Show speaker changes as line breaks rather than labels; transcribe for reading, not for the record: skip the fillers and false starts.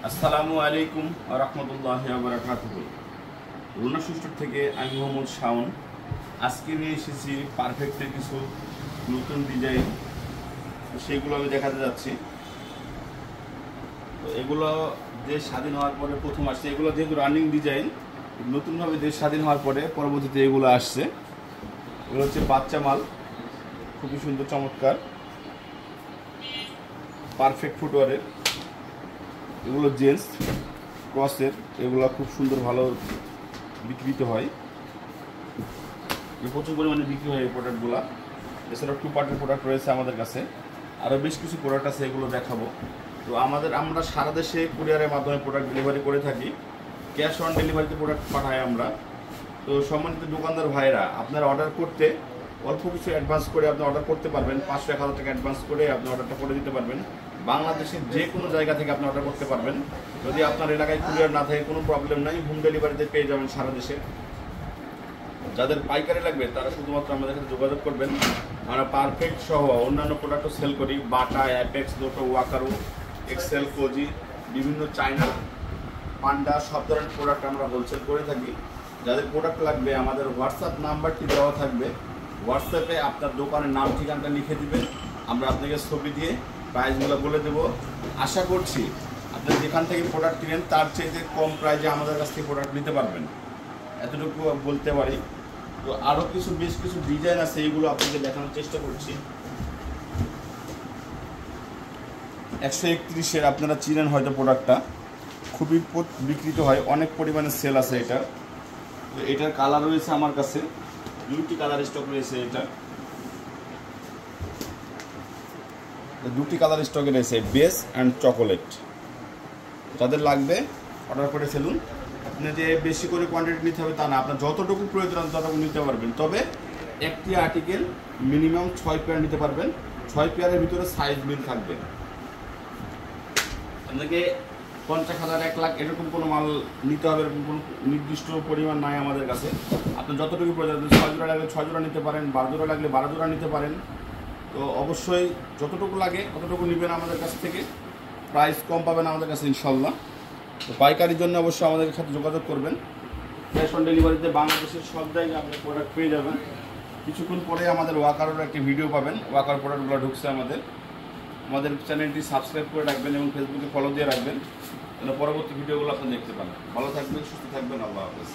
আসসালামু আলাইকুম ওয়া রাহমাতুল্লাহি ওয়া বারাকাতুহু। রুনা সুস্টোর থেকে আমি মোহাম্মদ শাওন। আজকে নিয়ে এসেছি পারফেক্টের কিছু নতুন ডিজাইন, সেগুলো আমি দেখাতে যাচ্ছি। তো এগুলো দেশ স্বাধীন হওয়ার পরে প্রথম আসছে। এগুলো যেহেতু রানিং ডিজাইন, নতুনভাবে দেশ স্বাধীন হওয়ার পরে পরবর্তীতে এগুলো আসছে। এগুলো হচ্ছে বাচ্চা মাল, খুবই সুন্দর চমৎকার পারফেক্ট ফুটওয়ারের। এগুলো জেন্টস ক্রসের, এগুলো খুব সুন্দর ভালো বিক্রিত হয়, প্রচুর পরিমাণে বিক্রি হয় এই প্রোডাক্টগুলো। এছাড়াও টু পার্টের প্রোডাক্ট রয়েছে আমাদের কাছে, আরও বেশ কিছু প্রোডাক্ট আছে, এগুলো দেখাবো। তো আমরা সারা দেশে কুরিয়ারের মাধ্যমে প্রোডাক্ট ডেলিভারি করে থাকি, ক্যাশ অন ডেলিভারিতে প্রোডাক্ট পাঠাই আমরা। তো সম্মানিত দোকানদার ভাইরা, আপনারা অর্ডার করতে অল্প কিছু অ্যাডভান্স করে আপনি অর্ডার করতে পারবেন। 500-1000 টাকা অ্যাডভান্স করে আপনি অর্ডারটা করে দিতে পারবেন। বাংলাদেশের যে কোনো জায়গা থেকে আপনি অর্ডার করতে পারবেন। যদি আপনার এলাকায় কুরিয়ার না থাকে কোনো প্রবলেম নাই, হোম ডেলিভারিতে পেয়ে যাবেন সারা দেশে। যাদের পাইকারি লাগবে তারা শুধুমাত্র আমাদের সাথে যোগাযোগ করবেন। আমরা পারফেক্ট সহ অন্যান্য প্রোডাক্টও সেল করি, বাটা, apex, lotto, Walkaroo, Excel, cosy, বিভিন্ন চায়না, পান্ডা, সব ধরনের প্রোডাক্ট আমরা হোলসেল করে থাকি। যাদের প্রোডাক্ট লাগবে আমাদের হোয়াটসঅ্যাপ নাম্বারটি দেওয়া থাকবে, হোয়াটসঅ্যাপে আপনার দোকানের নাম ঠিকানাটা লিখে দিবেন, আমরা আপনাকে ছবি দিয়ে প্রাইসগুলো বলে দেবো। আশা করছি আপনি যেখান থেকে প্রোডাক্ট কিনেন তার চাইতে কম প্রাইসে আমাদের কাছ থেকে প্রোডাক্ট নিতে পারবেন, এতটুকু বলতে পারি। তো আরও বেশ কিছু ডিজাইন আছে, এইগুলো আপনাকে দেখানোর চেষ্টা করছি। 131-এর আপনারা চিনেন হয়তো প্রোডাক্টটা, খুবই বিক্রিত হয়, অনেক পরিমাণে সেল আছে এটা। তো এটার কালার রয়েছে আমার কাছে, 2টি কালার স্টক রয়েছে। এটা 2টি কালার স্টকে রয়েছে, বেস অ্যান্ড চকোলেট। যাদের লাগবে অর্ডার করে ফেলুন। আপনি যে বেশি করে কোয়ান্টিটি নিতে হবে তা না, আপনার যতটুকু প্রয়োজন ততটুকু নিতে পারবেন। তবে একটি আর্টিকেল মিনিমাম 6 পেয়ার নিতে পারবেন। 6 পেয়ারের ভিতরে সাইজ মিল থাকবে। আপনাকে 50,000, 1 লাখ এরকম কোনো মাল নিতে হবে, এরকম কোনো নির্দিষ্ট পরিমাণ নাই আমাদের কাছে। আপনার যতটুকু প্রয়োজন, 6 জোড়া লাগলে 6 জোড়া নিতে পারেন, 12 জোড়া লাগলে 12 জোড়া নিতে পারেন। তো অবশ্যই যতটুকু লাগে ততটুকু নেবেন আমাদের কাছ থেকে, প্রাইস কম পাবেন আমাদের কাছে ইনশাল্লাহ। তো পাইকারির জন্য অবশ্যই আমাদের সাথে যোগাযোগ করবেন। ক্যাশ অন ডেলিভারিতে বাংলাদেশের সব জায়গায় আপনি প্রোডাক্ট পেয়ে যাবেন। কিছুক্ষণ পরে আমাদের ওয়াকারের একটি ভিডিও পাবেন, ওয়াকার প্রোডাক্টগুলো ঢুকছে আমাদের চ্যানেলটি সাবস্ক্রাইব করে রাখবেন এবং ফেসবুকে ফলো দিয়ে রাখবেন, যেন পরবর্তী ভিডিওগুলো আপনি দেখতে পান। ভালো থাকবেন, সুস্থ থাকবেন, আল্লাহ হাফেজ।